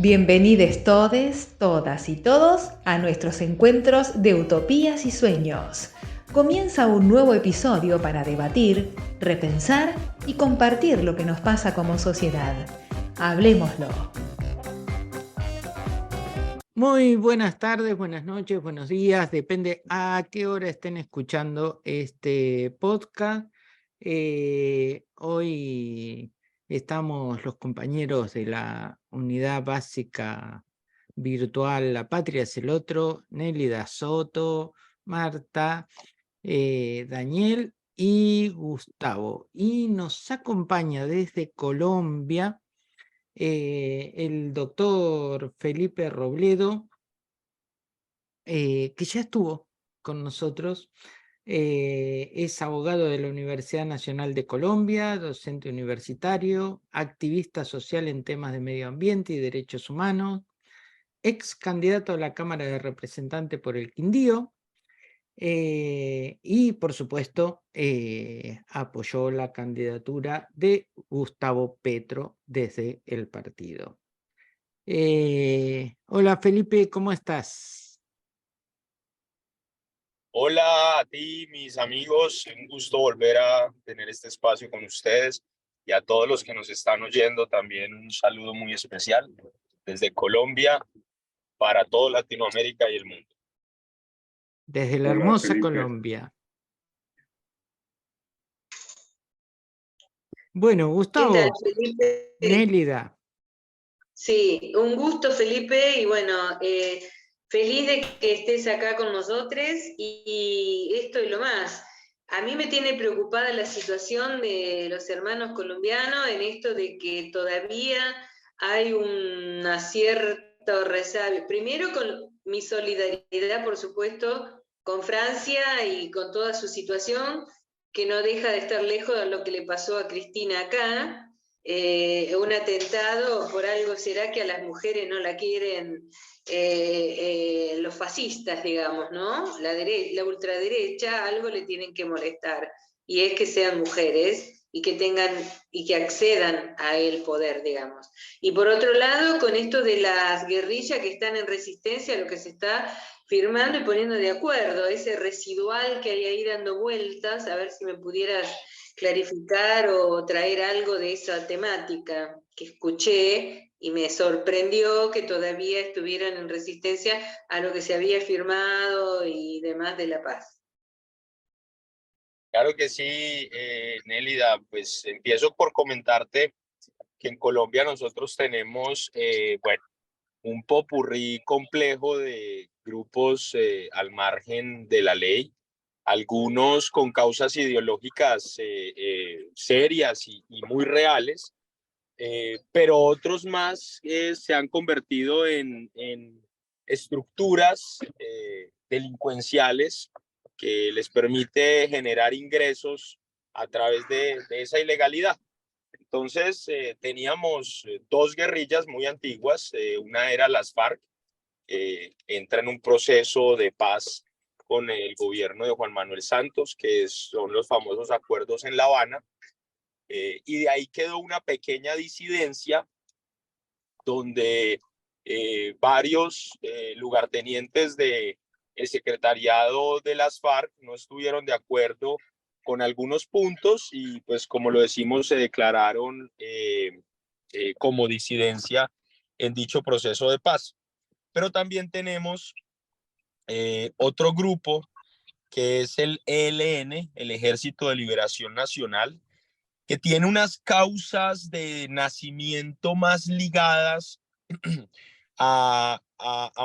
Bienvenidos todes, todas y todos a nuestros encuentros de utopías y sueños. Comienza un nuevo episodio para debatir, repensar y compartir lo que nos pasa como sociedad. Hablemoslo. Muy buenas tardes, buenas noches, buenos días, depende a qué hora estén escuchando este podcast. Hoy estamos los compañeros de la unidad básica virtual La Patria es el Otro, Nélida Soto, Marta, Daniel y Gustavo. Y nos acompaña desde Colombia el doctor Felipe Robledo, que ya estuvo con nosotros. Es abogado de la Universidad Nacional de Colombia, docente universitario, activista social en temas de medio ambiente y derechos humanos, ex candidato a la Cámara de Representantes por el Quindío, y por supuesto apoyó la candidatura de Gustavo Petro desde el partido. Hola Felipe, ¿cómo estás? Hola a ti, mis amigos, un gusto volver a tener este espacio con ustedes y a todos los que nos están oyendo también un saludo muy especial desde Colombia para toda Latinoamérica y el mundo. Desde la hermosa Colombia. Bueno, Gustavo, ¿Qué tal, Felipe? Nélida. Sí, un gusto, Felipe, y bueno, feliz de que estés acá con nosotros y esto y lo más. A mí me tiene preocupada la situación de los hermanos colombianos en esto de que todavía hay una cierta resabio. Primero con mi solidaridad, por supuesto, con Francia y con toda su situación, que no deja de estar lejos de lo que le pasó a Cristina acá. Un atentado, por algo será que a las mujeres no la quieren los fascistas, digamos, ¿no? La ultraderecha, algo le tienen que molestar, y es que sean mujeres y que tengan y que accedan a el poder, digamos. Y por otro lado, con esto de las guerrillas que están en resistencia, lo que se está firmando y poniendo de acuerdo, ese residual que hay ahí dando vueltas, a ver si me pudieras clarificar o traer algo de esa temática que escuché y me sorprendió que todavía estuvieran en resistencia a lo que se había firmado y demás de la paz. Claro que sí, Nélida, pues empiezo por comentarte que en Colombia nosotros tenemos, un popurrí complejo de grupos al margen de la ley, algunos con causas ideológicas serias y muy reales, pero otros más se han convertido en estructuras delincuenciales que les permite generar ingresos a través de esa ilegalidad. Entonces, teníamos dos guerrillas muy antiguas. Una era las FARC, entra en un proceso de paz con el gobierno de Juan Manuel Santos, que son los famosos acuerdos en La Habana, y de ahí quedó una pequeña disidencia donde varios lugartenientes del secretariado de las FARC no estuvieron de acuerdo con algunos puntos y pues como lo decimos se declararon como disidencia en dicho proceso de paz. Pero también tenemos otro grupo que es el ELN, el Ejército de Liberación Nacional, que tiene unas causas de nacimiento más ligadas a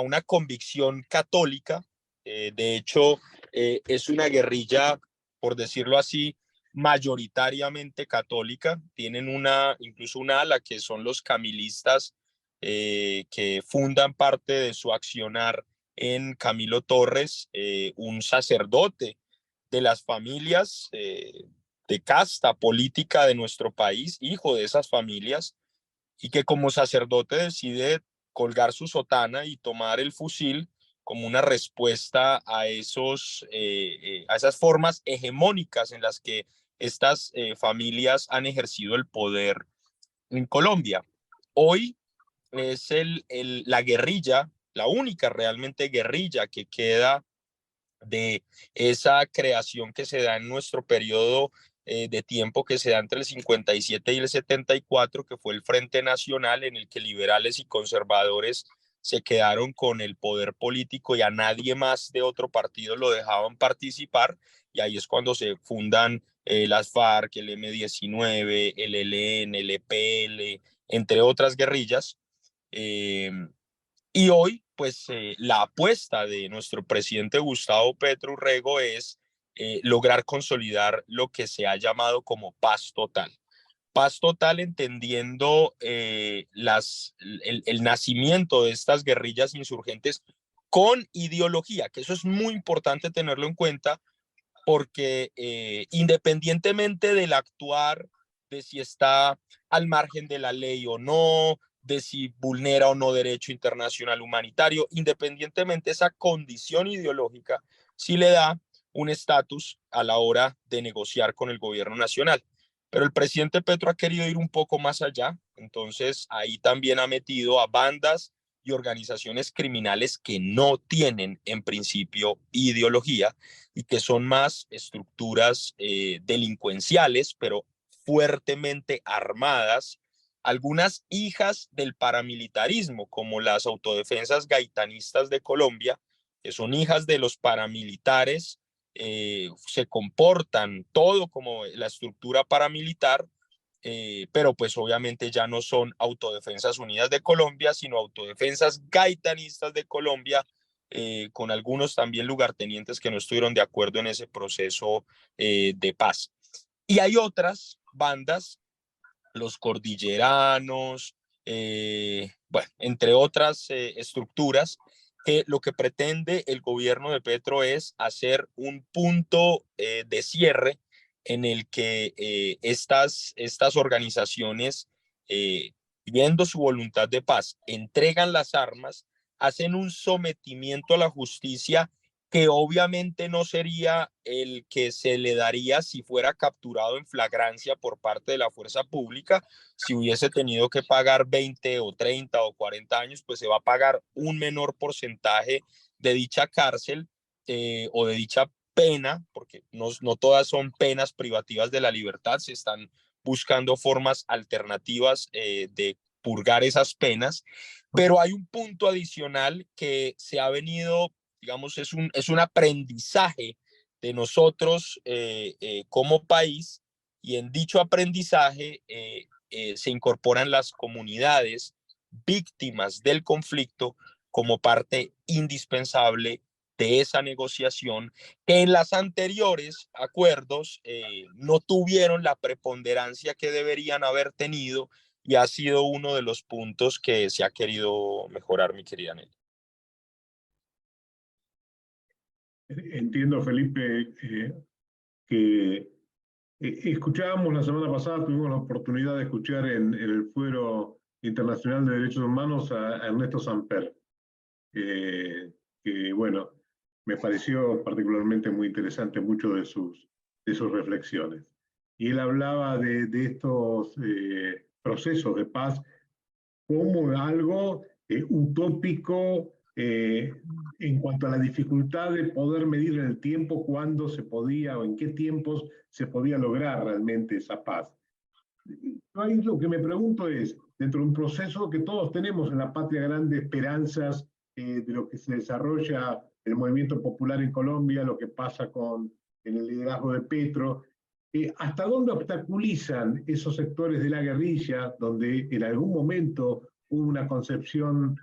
una convicción católica. De hecho, es una guerrilla, por decirlo así, mayoritariamente católica. Tienen incluso una ala que son los camilistas, que fundan parte de su accionar en Camilo Torres, un sacerdote de las familias de casta política de nuestro país, hijo de esas familias, y que como sacerdote decide colgar su sotana y tomar el fusil como una respuesta a a esas formas hegemónicas en las que estas familias han ejercido el poder en Colombia. Hoy es la guerrilla, la única realmente guerrilla que queda de esa creación que se da en nuestro periodo de tiempo, que se da entre el 57 y el 74, que fue el Frente Nacional, en el que liberales y conservadores se quedaron con el poder político y a nadie más de otro partido lo dejaban participar, y ahí es cuando se fundan las FARC, el M-19, el ELN, el EPL, entre otras guerrillas. Y hoy, pues la apuesta de nuestro presidente Gustavo Petro Urrego es lograr consolidar lo que se ha llamado como paz total. Paz total entendiendo el nacimiento de estas guerrillas insurgentes con ideología, que eso es muy importante tenerlo en cuenta, porque independientemente del actuar, de si está al margen de la ley o no, de si vulnera o no derecho internacional humanitario, independientemente de esa condición ideológica, sí le da un estatus a la hora de negociar con el gobierno nacional. Pero el presidente Petro ha querido ir un poco más allá, entonces ahí también ha metido a bandas y organizaciones criminales que no tienen en principio ideología y que son más estructuras delincuenciales, pero fuertemente armadas, algunas hijas del paramilitarismo, como las autodefensas gaitanistas de Colombia, que son hijas de los paramilitares, se comportan todo como la estructura paramilitar, pero pues obviamente ya no son Autodefensas Unidas de Colombia, sino Autodefensas Gaitanistas de Colombia, con algunos también lugartenientes que no estuvieron de acuerdo en ese proceso de paz. Y hay otras bandas, los cordilleranos, bueno, entre otras estructuras, que lo que pretende el gobierno de Petro es hacer un punto de cierre en el que estas organizaciones, viendo su voluntad de paz, entregan las armas, hacen un sometimiento a la justicia que obviamente no sería el que se le daría si fuera capturado en flagrancia por parte de la fuerza pública. Si hubiese tenido que pagar 20 o 30 o 40 años, pues se va a pagar un menor porcentaje de dicha cárcel o de dicha pena, porque no todas son penas privativas de la libertad, se están buscando formas alternativas de purgar esas penas, pero hay un punto adicional que se ha venido, digamos, es un aprendizaje de nosotros como país, y en dicho aprendizaje se incorporan las comunidades víctimas del conflicto como parte indispensable de esa negociación, que en las anteriores acuerdos no tuvieron la preponderancia que deberían haber tenido, y ha sido uno de los puntos que se ha querido mejorar, mi querida Nelly. Entiendo, Felipe, que escuchábamos la semana pasada, tuvimos la oportunidad de escuchar en el Fuero Internacional de Derechos Humanos a Ernesto Samper, que bueno, me pareció particularmente muy interesante mucho de sus reflexiones. Y él hablaba de estos procesos de paz como algo utópico en cuanto a la dificultad de poder medir en el tiempo cuándo se podía o en qué tiempos se podía lograr realmente esa paz. Ahí lo que me pregunto es, dentro de un proceso que todos tenemos en la Patria Grande, esperanzas de lo que se desarrolla el movimiento popular en Colombia, lo que pasa en el liderazgo de Petro, ¿hasta dónde obstaculizan esos sectores de la guerrilla, donde en algún momento hubo una concepción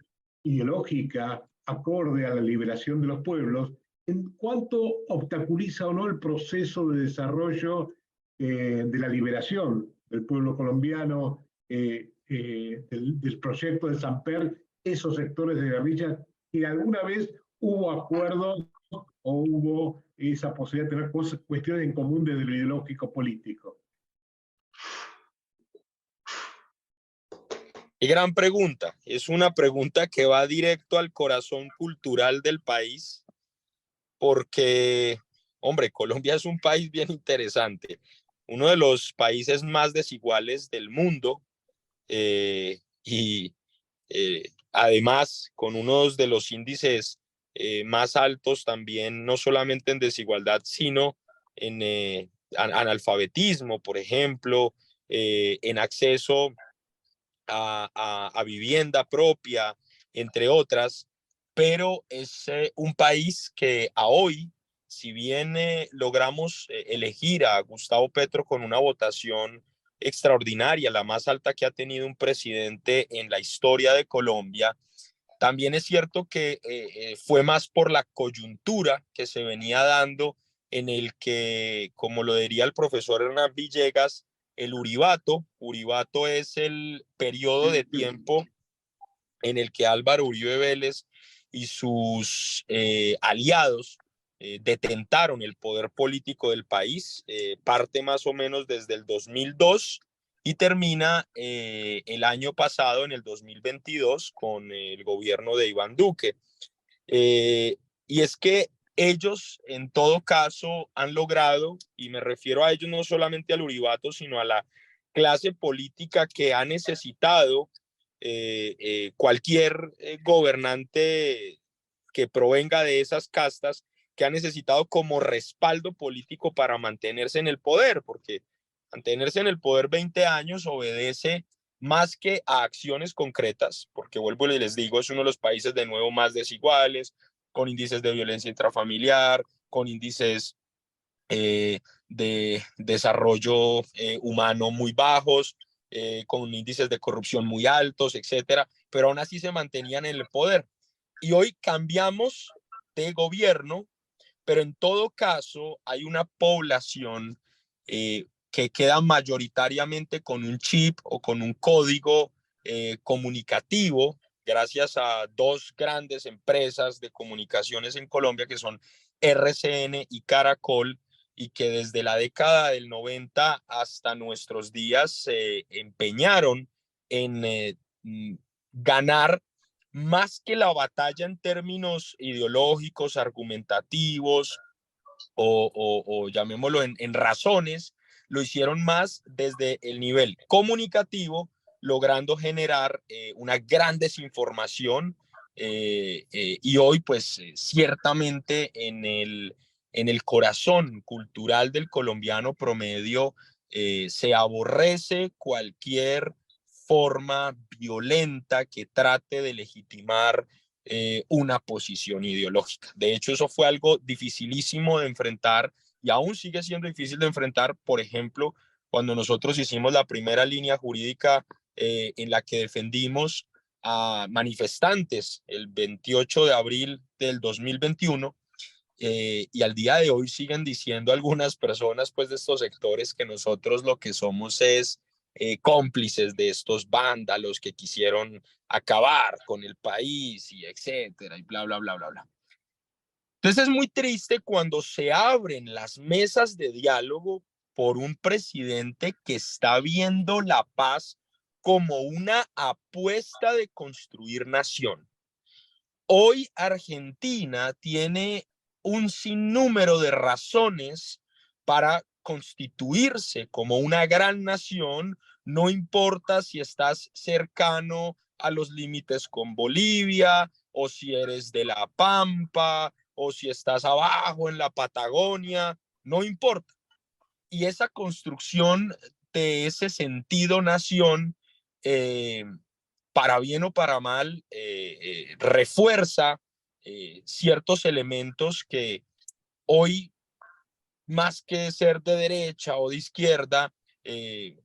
ideológica acorde a la liberación de los pueblos? ¿En cuánto obstaculiza o no el proceso de desarrollo de la liberación del pueblo colombiano, del proyecto de Samper, esos sectores de guerrilla que alguna vez hubo acuerdos o hubo esa posibilidad de tener cuestiones en común desde lo ideológico político? Qué gran pregunta. Es una pregunta que va directo al corazón cultural del país, porque, hombre, Colombia es un país bien interesante, uno de los países más desiguales del mundo, y además con uno de los índices más altos también, no solamente en desigualdad, sino en analfabetismo, por ejemplo, en acceso a vivienda propia, entre otras, pero es un país que a hoy, si bien logramos elegir a Gustavo Petro con una votación extraordinaria, la más alta que ha tenido un presidente en la historia de Colombia, también es cierto que fue más por la coyuntura que se venía dando en el que, como lo diría el profesor Hernán Villegas, el Uribato es el periodo de tiempo en el que Álvaro Uribe Vélez y sus aliados detentaron el poder político del país, parte más o menos desde el 2002 y termina el año pasado, en el 2022, con el gobierno de Iván Duque. Y es que ellos, en todo caso, han logrado, y me refiero a ellos no solamente al Uribato, sino a la clase política que ha necesitado cualquier gobernante que provenga de esas castas, que ha necesitado como respaldo político para mantenerse en el poder, porque mantenerse en el poder 20 años obedece más que a acciones concretas, porque vuelvo y les digo, es uno de los países de nuevo más desiguales, con índices de violencia intrafamiliar, con índices de desarrollo humano muy bajos, con índices de corrupción muy altos, etcétera, pero aún así se mantenían en el poder. Y hoy cambiamos de gobierno, pero en todo caso hay una población que queda mayoritariamente con un chip o con un código comunicativo, gracias a dos grandes empresas de comunicaciones en Colombia que son RCN y Caracol, y que desde la década del 90 hasta nuestros días se empeñaron en ganar más que la batalla en términos ideológicos, argumentativos o llamémoslo en razones, lo hicieron más desde el nivel comunicativo, logrando generar una gran desinformación y hoy pues ciertamente en el corazón cultural del colombiano promedio se aborrece cualquier forma violenta que trate de legitimar una posición ideológica. De hecho, eso fue algo dificilísimo de enfrentar y aún sigue siendo difícil de enfrentar, por ejemplo, cuando nosotros hicimos la primera línea jurídica en la que defendimos a manifestantes el 28 de abril del 2021, y al día de hoy siguen diciendo algunas personas pues de estos sectores que nosotros lo que somos es cómplices de estos vándalos que quisieron acabar con el país y etcétera y bla, bla, bla, bla, bla. Entonces es muy triste cuando se abren las mesas de diálogo por un presidente que está viendo la paz como una apuesta de construir nación. Hoy Argentina tiene un sinnúmero de razones para constituirse como una gran nación, no importa si estás cercano a los límites con Bolivia, o si eres de La Pampa, o si estás abajo en la Patagonia, no importa. Y esa construcción de ese sentido nación, para bien o para mal, refuerza ciertos elementos que hoy, más que ser de derecha o de izquierda,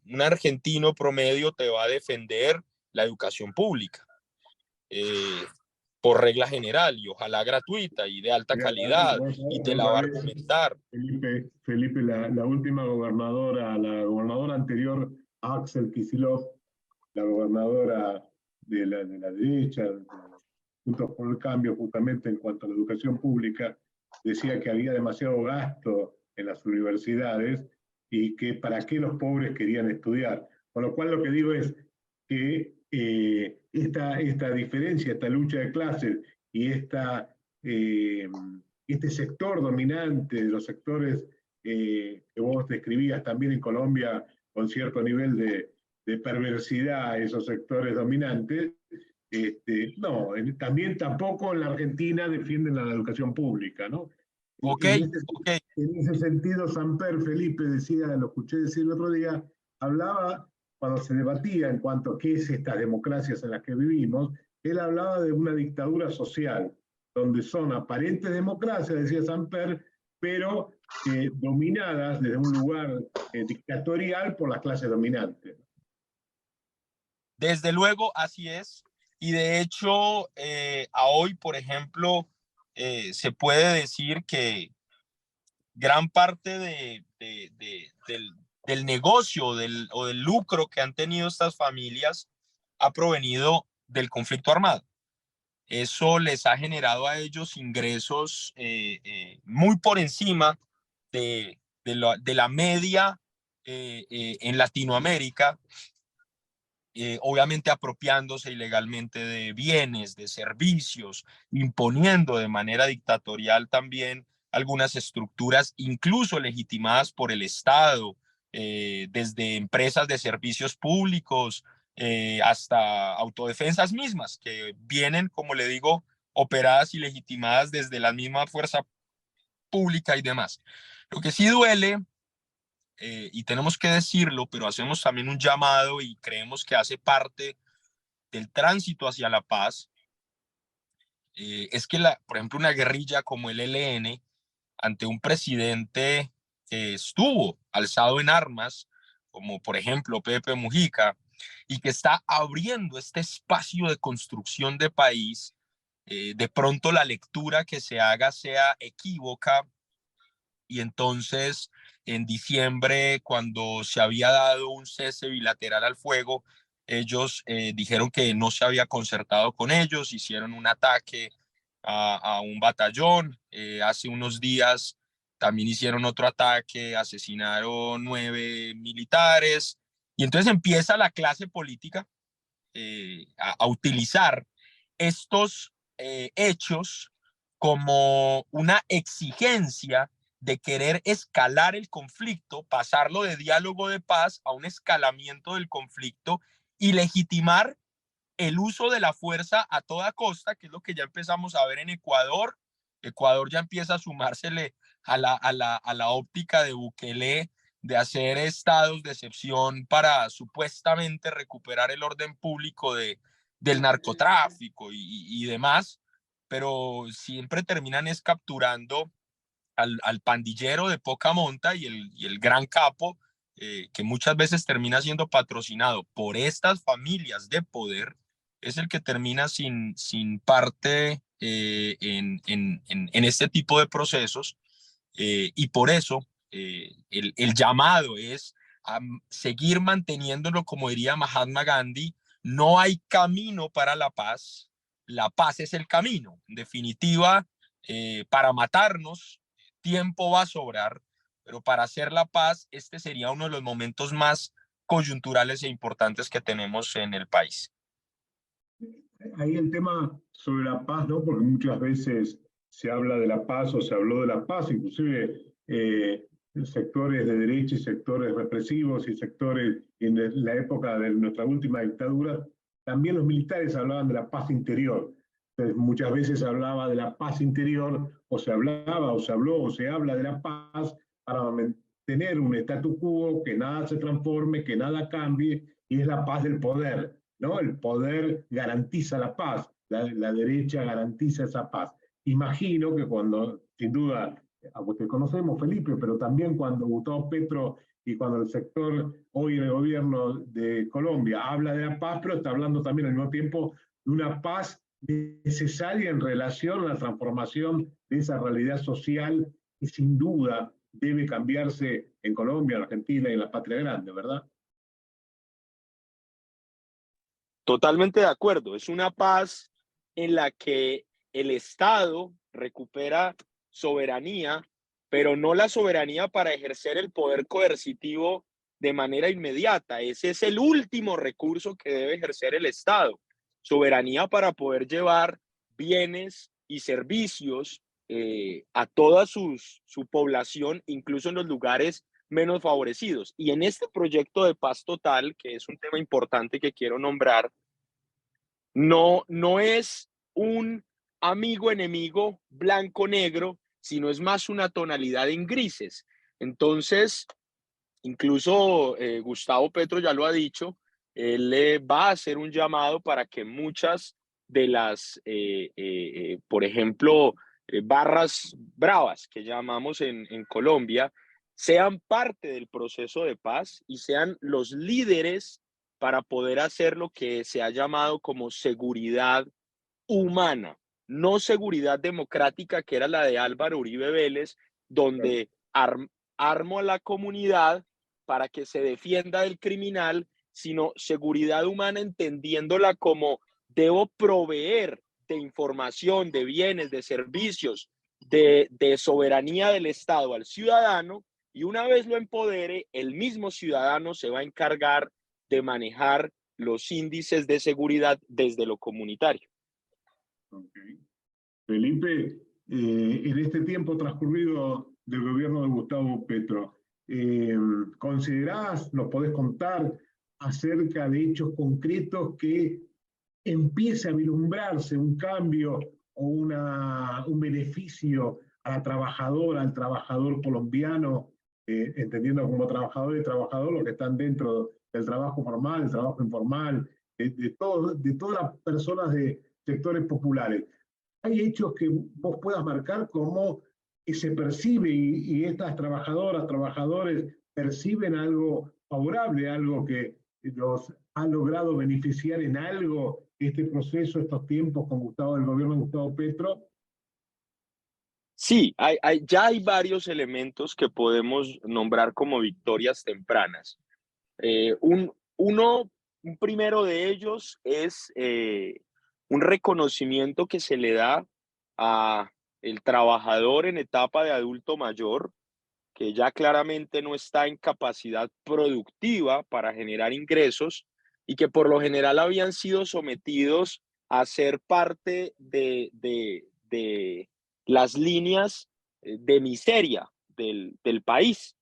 un argentino promedio te va a defender la educación pública, por regla general, y ojalá gratuita y de alta calidad, y te la va a argumentar. Felipe, la última gobernadora, la gobernadora anterior, Axel Kicillof, la gobernadora de la derecha, Juntos por el Cambio, justamente en cuanto a la educación pública, decía que había demasiado gasto en las universidades y que para qué los pobres querían estudiar. Con lo cual lo que digo es que esta diferencia, esta lucha de clases y este sector dominante de los sectores que vos describías también en Colombia con cierto nivel de perversidad, esos sectores dominantes, No, también tampoco en la Argentina defienden la educación pública, ¿no? Ok, ok. En ese sentido, Samper Felipe decía, lo escuché decir el otro día, hablaba, cuando se debatía en cuanto a qué es estas democracias en las que vivimos, él hablaba de una dictadura social, donde son aparentes democracias, decía Samper, pero dominadas desde un lugar dictatorial por las clases dominantes. Desde luego, así es. Y de hecho, a hoy, por ejemplo, se puede decir que gran parte del negocio o del lucro que han tenido estas familias ha provenido del conflicto armado. Eso les ha generado a ellos ingresos muy por encima de la media en Latinoamérica, obviamente apropiándose ilegalmente de bienes, de servicios, imponiendo de manera dictatorial también algunas estructuras, incluso legitimadas por el Estado, desde empresas de servicios públicos hasta autodefensas mismas, que vienen, como le digo, operadas y legitimadas desde la misma fuerza pública y demás. Lo que sí duele, y tenemos que decirlo, pero hacemos también un llamado y creemos que hace parte del tránsito hacia la paz, es que, por ejemplo, una guerrilla como el ELN, ante un presidente que estuvo alzado en armas, como por ejemplo Pepe Mujica, y que está abriendo este espacio de construcción de país, de pronto la lectura que se haga sea equívoca. Y entonces, en diciembre, cuando se había dado un cese bilateral al fuego, ellos dijeron que no se había concertado con ellos, hicieron un ataque a un batallón. Hace unos días también hicieron otro ataque, asesinaron 9 militares. Y entonces empieza la clase política a utilizar estos hechos como una exigencia de querer escalar el conflicto, pasarlo de diálogo de paz a un escalamiento del conflicto y legitimar el uso de la fuerza a toda costa, que es lo que ya empezamos a ver en Ecuador. Ecuador ya empieza a sumársele a la óptica de Bukele de hacer estados de excepción para supuestamente recuperar el orden público del narcotráfico y demás, pero siempre terminan es capturando al pandillero de poca monta y el gran capo, que muchas veces termina siendo patrocinado por estas familias de poder, es el que termina sin parte en este tipo de procesos. Y por eso el llamado es a seguir manteniéndolo, como diría Mahatma Gandhi: no hay camino para la paz es el camino. En definitiva, para matarnos tiempo va a sobrar, pero para hacer la paz, este sería uno de los momentos más coyunturales e importantes que tenemos en el país. Ahí el tema sobre la paz, ¿no? Porque muchas veces se habla de la paz o se habló de la paz, inclusive sectores de derecha y sectores represivos y sectores en la época de nuestra última dictadura, también los militares hablaban de la paz interior. Entonces, muchas veces se hablaba de la paz interior, o se hablaba, o se habló, o se habla de la paz para mantener un statu quo, que nada se transforme, que nada cambie, y es la paz del poder, ¿no? El poder garantiza la paz, la derecha garantiza esa paz. Imagino que cuando, sin duda, a usted conocemos, Felipe, pero también cuando Gustavo Petro y cuando el sector hoy en el gobierno de Colombia habla de la paz, pero está hablando también al mismo tiempo de una paz necesaria en relación a la transformación de esa realidad social que sin duda debe cambiarse en Colombia, en Argentina y en la patria grande, ¿verdad? Totalmente de acuerdo. Es una paz en la que el Estado recupera soberanía, pero no la soberanía para ejercer el poder coercitivo de manera inmediata. Ese es el último recurso que debe ejercer el Estado. Soberanía para poder llevar bienes y servicios a toda su población, incluso en los lugares menos favorecidos. Y en este proyecto de paz total, que es un tema importante que quiero nombrar, no es un amigo-enemigo blanco-negro, sino es más una tonalidad en grises. Entonces, incluso Gustavo Petro ya lo ha dicho, él va a hacer un llamado para que muchas de las, por ejemplo, barras bravas que llamamos en Colombia, sean parte del proceso de paz y sean los líderes para poder hacer lo que se ha llamado como seguridad humana, no seguridad democrática, que era la de Álvaro Uribe Vélez, donde armo a la comunidad para que se defienda del criminal, sino seguridad humana entendiéndola como debo proveer de información, de bienes, de servicios, de soberanía del Estado al ciudadano, y una vez lo empodere, el mismo ciudadano se va a encargar de manejar los índices de seguridad desde lo comunitario. Okay. Felipe, en este tiempo transcurrido del gobierno de Gustavo Petro, ¿considerás, nos podés contar acerca de hechos concretos que empiece a vislumbrarse un cambio o un beneficio a la trabajadora, al trabajador colombiano, entendiendo como trabajador y trabajador los que están dentro del trabajo formal, del trabajo informal, de todas las personas de sectores populares? ¿Hay hechos que vos puedas marcar como que se percibe y estas trabajadoras, trabajadores perciben algo favorable, algo que los ha logrado beneficiar en algo este proceso, estos tiempos con Gustavo, el gobierno de Gustavo Petro? Sí, ya hay varios elementos que podemos nombrar como victorias tempranas. Un primero de ellos es un reconocimiento que se le da a el trabajador en etapa de adulto mayor, que ya claramente no está en capacidad productiva para generar ingresos y que por lo general habían sido sometidos a ser parte de las líneas de miseria del país.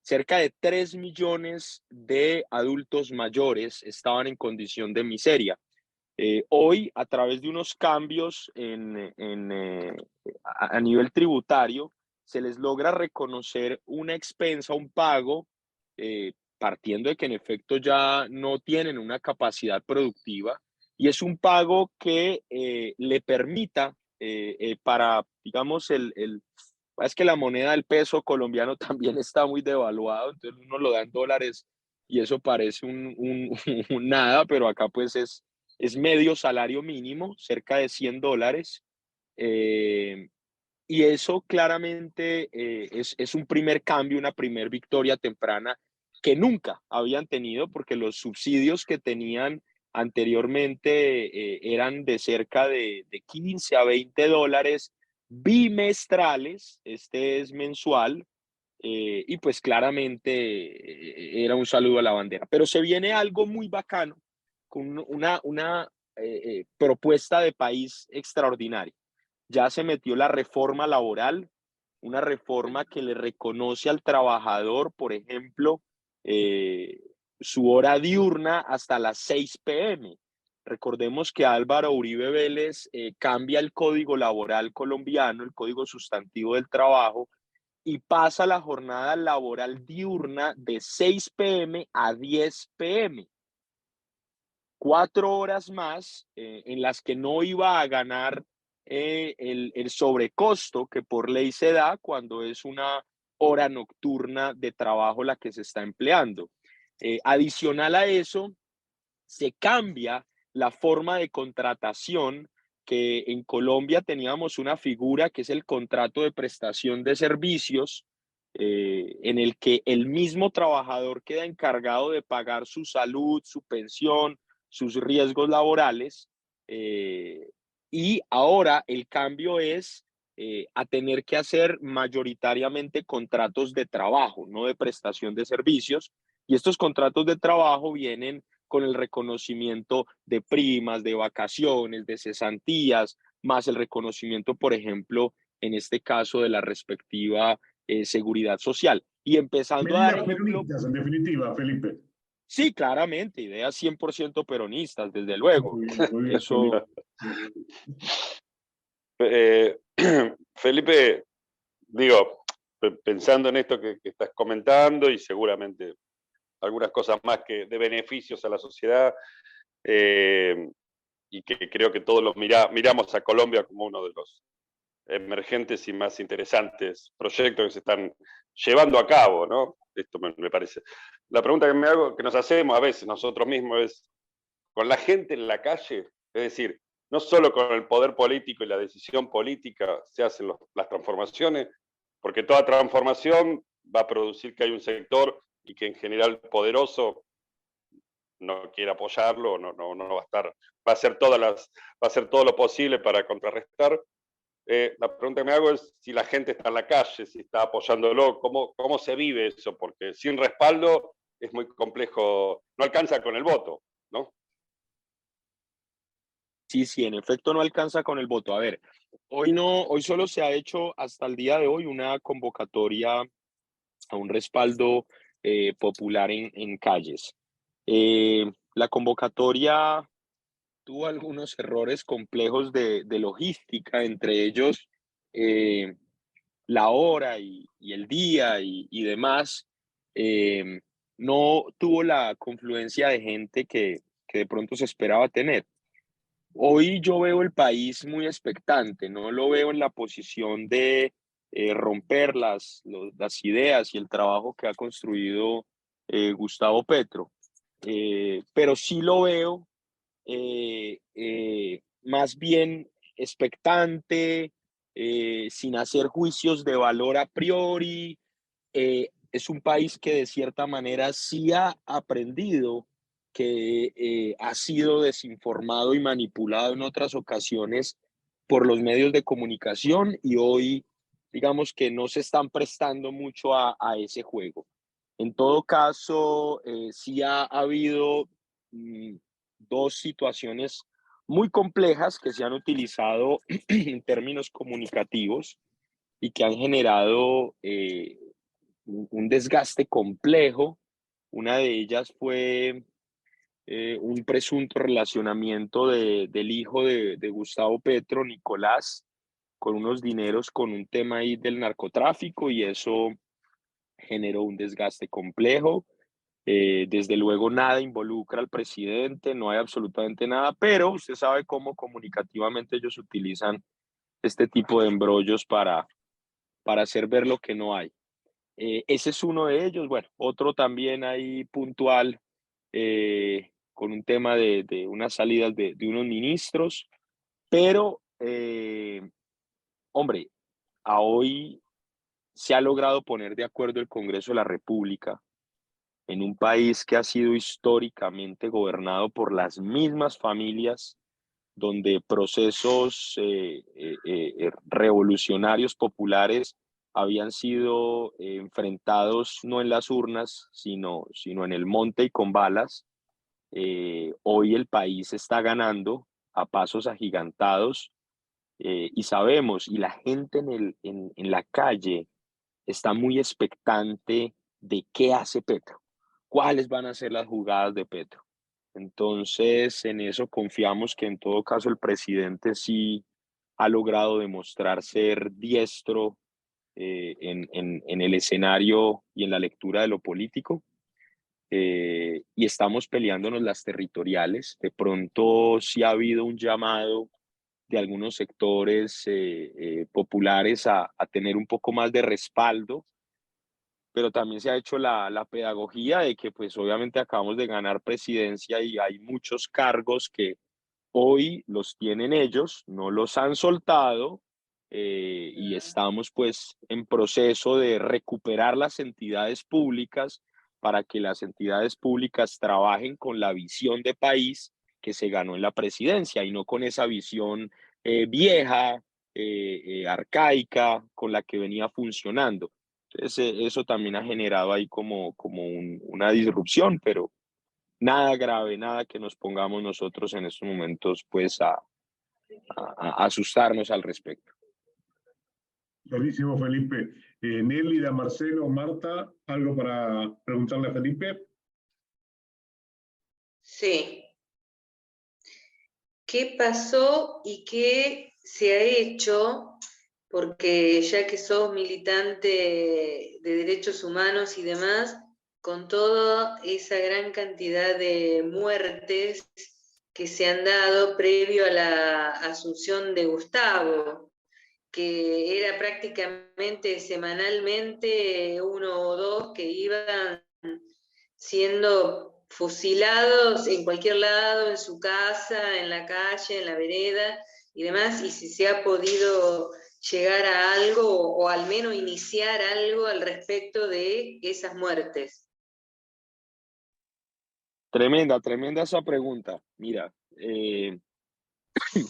Cerca de 3 millones de adultos mayores estaban en condición de miseria. Hoy, a través de unos cambios a nivel tributario, se les logra reconocer una expensa, un pago, partiendo de que en efecto ya no tienen una capacidad productiva, y es un pago que le permita para, digamos, es que la moneda del peso colombiano también está muy devaluado, entonces uno lo da en dólares y eso parece un nada, pero acá pues es medio salario mínimo, cerca de $100. Y eso claramente es un primer cambio, una primer victoria temprana que nunca habían tenido, porque los subsidios que tenían anteriormente eran de cerca de 15 a $20 bimestrales, este es mensual, y pues claramente era un saludo a la bandera. Pero se viene algo muy bacano, con una propuesta de país extraordinaria. Ya se metió la reforma laboral, una reforma que le reconoce al trabajador, por ejemplo, su hora diurna hasta las 6 p.m. Recordemos que Álvaro Uribe Vélez cambia el código laboral colombiano, el código sustantivo del trabajo, y pasa la jornada laboral diurna de 6 p.m. a 10 p.m. 4 horas más en las que no iba a ganar el sobrecosto que por ley se da cuando es una hora nocturna de trabajo la que se está empleando. Adicional a eso, se cambia la forma de contratación, que en Colombia teníamos una figura que es el contrato de prestación de servicios, en el que el mismo trabajador queda encargado de pagar su salud, su pensión, sus riesgos laborales, y ahora el cambio es a tener que hacer mayoritariamente contratos de trabajo, no de prestación de servicios, y estos contratos de trabajo vienen con el reconocimiento de primas, de vacaciones, de cesantías, más el reconocimiento, por ejemplo, en este caso de la respectiva seguridad social. Y empezando a dar Medidas ejemplo, peronistas, en definitiva, Felipe. Sí, claramente, ideas 100% peronistas, desde luego. Muy bien, Eso, Eh, Felipe, digo, pensando en esto que estás comentando y seguramente algunas cosas más que de beneficios a la sociedad, y que creo que todos los miramos a Colombia como uno de los emergentes y más interesantes proyectos que se están llevando a cabo, ¿no? Esto me parece. La pregunta que me hago, que nos hacemos a veces nosotros mismos es, con la gente en la calle, es decir, no solo con el poder político y la decisión política se hacen las transformaciones, porque toda transformación va a producir que hay un sector y que en general poderoso no quiere apoyarlo, no va a estar, va a hacer todo lo posible para contrarrestar. La pregunta que me hago es si la gente está en la calle, si está apoyándolo, cómo se vive eso, porque sin respaldo es muy complejo, no alcanza con el voto, ¿no? sí, en efecto no alcanza con el voto. A ver, hoy solo se ha hecho hasta el día de hoy una convocatoria a un respaldo popular en calles. La convocatoria tuvo algunos errores complejos de logística, entre ellos eh, la hora y el día y demás. eh, no tuvo la confluencia de gente que de pronto se esperaba tener. Hoy yo veo el país muy expectante, no lo veo en la posición de romper las ideas y el trabajo que ha construido Gustavo Petro. Pero sí lo veo más bien expectante, sin hacer juicios de valor a priori. Es un país que de cierta manera sí ha aprendido que ha sido desinformado y manipulado en otras ocasiones por los medios de comunicación y hoy digamos que no se están prestando mucho a ese juego. En todo caso, sí ha habido mm, dos situaciones muy complejas que se han utilizado en términos comunicativos y que han generado un desgaste complejo. Una de ellas fue un presunto relacionamiento del hijo de Gustavo Petro, Nicolás, con unos dineros con un tema ahí del narcotráfico y eso generó un desgaste complejo. Desde luego nada involucra al presidente, no hay absolutamente nada, pero usted sabe cómo comunicativamente ellos utilizan este tipo de embrollos para hacer ver lo que no hay. Ese es uno de ellos. Bueno, otro también ahí puntual con un tema de unas salidas de unos ministros, pero hombre, a hoy se ha logrado poner de acuerdo el Congreso de la República en un país que ha sido históricamente gobernado por las mismas familias, donde procesos revolucionarios populares habían sido enfrentados no en las urnas, sino en el monte y con balas. Hoy el país está ganando a pasos agigantados y sabemos, y la gente en la calle está muy expectante de qué hace Petro, cuáles van a ser las jugadas de Petro. Entonces, en eso confiamos que en todo caso el presidente sí ha logrado demostrar ser diestro en el escenario y en la lectura de lo político. Y estamos peleándonos las territoriales. De pronto sí ha habido un llamado de algunos sectores populares a tener un poco más de respaldo, pero también se ha hecho la pedagogía de que pues obviamente acabamos de ganar presidencia y hay muchos cargos que hoy los tienen ellos, no los han soltado y estamos pues en proceso de recuperar las entidades públicas para que las entidades públicas trabajen con la visión de país que se ganó en la presidencia y no con esa visión vieja, arcaica, con la que venía funcionando. Entonces, eso también ha generado ahí como una disrupción, pero nada grave, nada que nos pongamos nosotros en estos momentos pues a asustarnos al respecto. Buenísimo, Felipe. Nélida, Marcelo, Marta, ¿algo para preguntarle a Felipe? Sí. ¿Qué pasó y qué se ha hecho? Porque ya que sos militante de derechos humanos y demás, con toda esa gran cantidad de muertes que se han dado previo a la asunción de Gustavo, que era prácticamente semanalmente uno o dos que iban siendo fusilados en cualquier lado, en su casa, en la calle, en la vereda y demás, y si se ha podido llegar a algo o al menos iniciar algo al respecto de esas muertes. Tremenda, tremenda esa pregunta. Mira,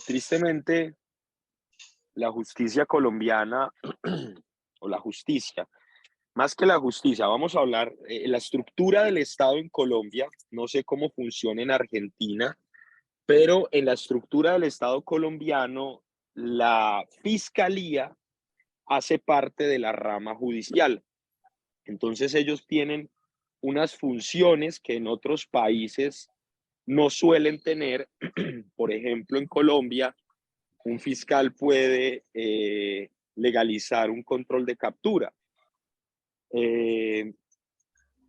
tristemente la justicia colombiana o la justicia, más que la justicia, vamos a hablar, la estructura del Estado en Colombia, no sé cómo funciona en Argentina, pero en la estructura del Estado colombiano, la fiscalía hace parte de la rama judicial. Entonces ellos tienen unas funciones que en otros países no suelen tener. Por ejemplo, en Colombia, un fiscal puede legalizar un control de captura.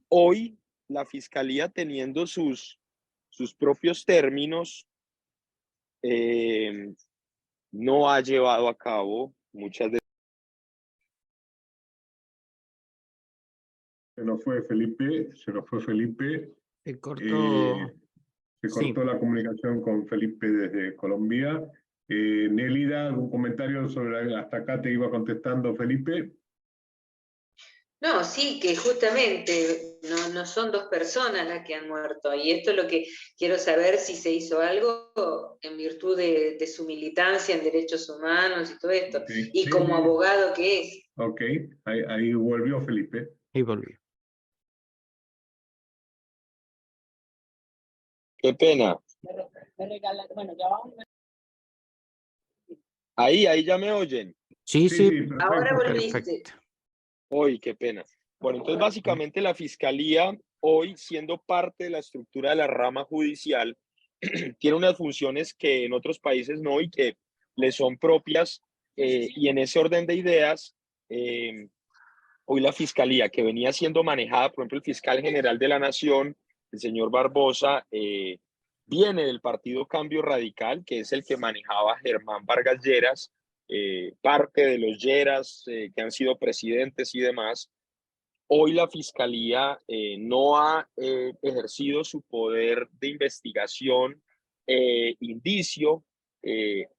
Hoy, la fiscalía teniendo sus propios términos, no ha llevado a cabo muchas de... Se nos fue Felipe, Se cortó. Se Sí. cortó la comunicación con Felipe desde Colombia. Nélida, ¿algún comentario sobre hasta acá te iba contestando Felipe? No, sí, que justamente no son dos personas las que han muerto, y esto es lo que quiero saber, si se hizo algo en virtud de su militancia en derechos humanos y todo esto, Okay. y Sí, como sí. abogado que es. Ok, ahí volvió Felipe. Y volvió. Qué pena. Bueno, ya vamos. Ahí ya me oyen. Sí, Sí, sí, sí, perfecto. Ahora volviste. perfecto. Hoy, qué pena. Bueno, entonces básicamente la fiscalía, hoy siendo parte de la estructura de la rama judicial, tiene unas funciones que en otros países no y que le son propias. Y en ese orden de ideas, hoy la fiscalía, que venía siendo manejada, por ejemplo, el fiscal general de la Nación, el señor Barbosa, viene del partido Cambio Radical, que es el que manejaba Germán Vargas Lleras, parte de los Lleras que han sido presidentes y demás. Hoy la fiscalía no ha ejercido su poder de investigación, indicio,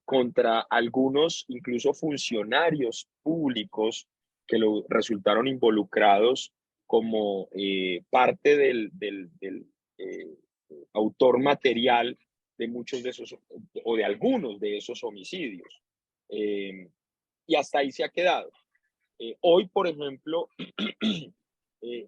contra algunos, incluso funcionarios públicos que resultaron involucrados como parte del autor material de muchos de esos, o de algunos de esos homicidios. Y hasta ahí se ha quedado. Hoy, por ejemplo,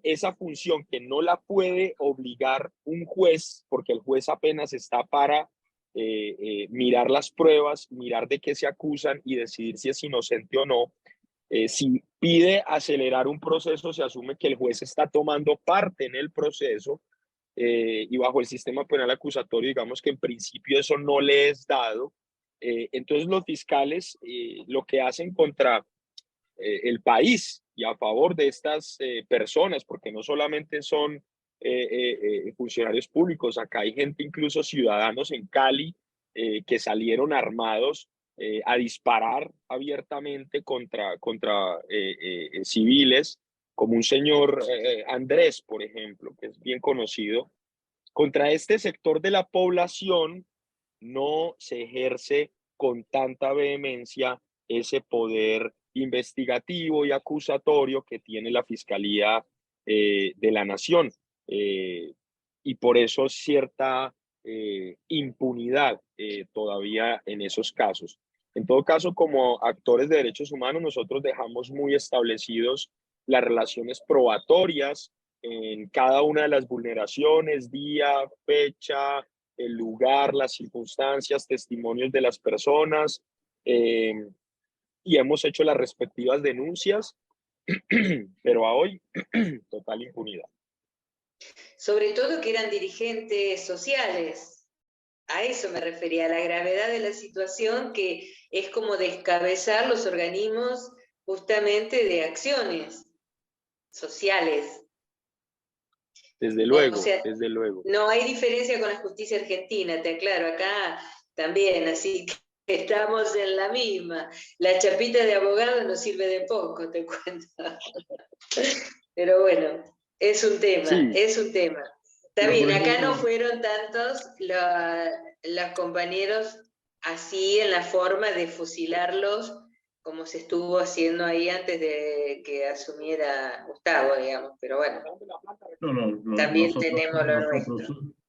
esa función que no la puede obligar un juez, porque el juez apenas está para mirar las pruebas, mirar de qué se acusan y decidir si es inocente o no. Si pide acelerar un proceso, se asume que el juez está tomando parte en el proceso, y bajo el sistema penal acusatorio, digamos que en principio eso no le es dado. Entonces los fiscales lo que hacen contra el país y a favor de estas personas, porque no solamente son funcionarios públicos, acá hay gente, incluso ciudadanos en Cali, que salieron armados a disparar abiertamente contra civiles, como un señor Andrés, por ejemplo, que es bien conocido. Contra este sector de la población no se ejerce con tanta vehemencia ese poder investigativo y acusatorio que tiene la Fiscalía de la Nación. Y por eso cierta impunidad todavía en esos casos. En todo caso, como actores de derechos humanos, nosotros dejamos muy establecidos las relaciones probatorias en cada una de las vulneraciones, día, fecha, el lugar, las circunstancias, testimonios de las personas, y hemos hecho las respectivas denuncias, pero a hoy, total impunidad. Sobre todo que eran dirigentes sociales. A eso me refería, a la gravedad de la situación, que es como descabezar los organismos justamente de acciones sociales. Desde luego, O sea, desde luego. no hay diferencia con la justicia argentina, te aclaro, acá también, así que estamos en la misma. La chapita de abogado nos sirve de poco, te cuento. Pero bueno, es un tema, Sí, es un tema. Está Pero, bien, por acá ejemplo, no fueron tantos los compañeros así en la forma de fusilarlos como se estuvo haciendo ahí antes de que asumiera Gustavo, digamos, pero bueno, no, también tenemos lo nuestro.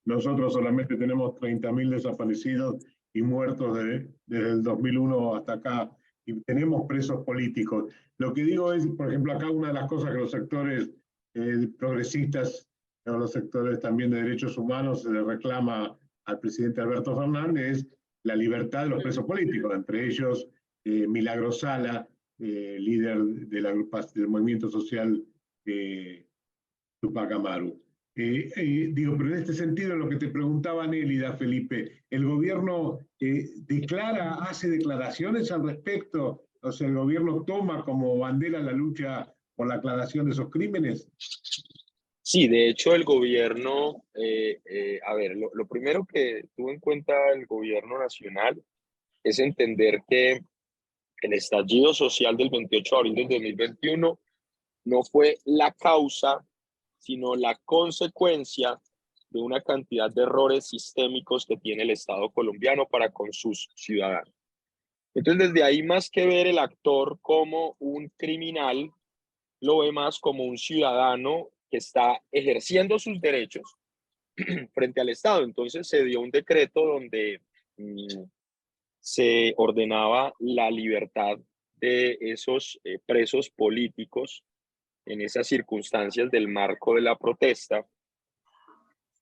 nosotros solamente tenemos 30.000 desaparecidos y muertos desde el 2001 hasta acá, y tenemos presos políticos. Lo que digo es, por ejemplo, acá una de las cosas que los sectores progresistas, los sectores también de derechos humanos, se le reclama al presidente Alberto Fernández es la libertad de los presos políticos, entre ellos Milagro Sala, líder de del movimiento social Tupac Amaru. Digo, pero en este sentido, lo que te preguntaba Nélida, Felipe, ¿el gobierno hace declaraciones al respecto? O sea, ¿el gobierno toma como bandera la lucha por la aclaración de esos crímenes? Sí, de hecho el gobierno, a ver, lo primero que tuvo en cuenta el gobierno nacional es entender que el estallido social del 28 de abril del 2021 no fue la causa, sino la consecuencia de una cantidad de errores sistémicos que tiene el Estado colombiano para con sus ciudadanos. Entonces, desde ahí, más que ver el actor como un criminal, lo ve más como un ciudadano que está ejerciendo sus derechos frente al Estado. Entonces, se dio un decreto donde se ordenaba la libertad de esos presos políticos en esas circunstancias del marco de la protesta,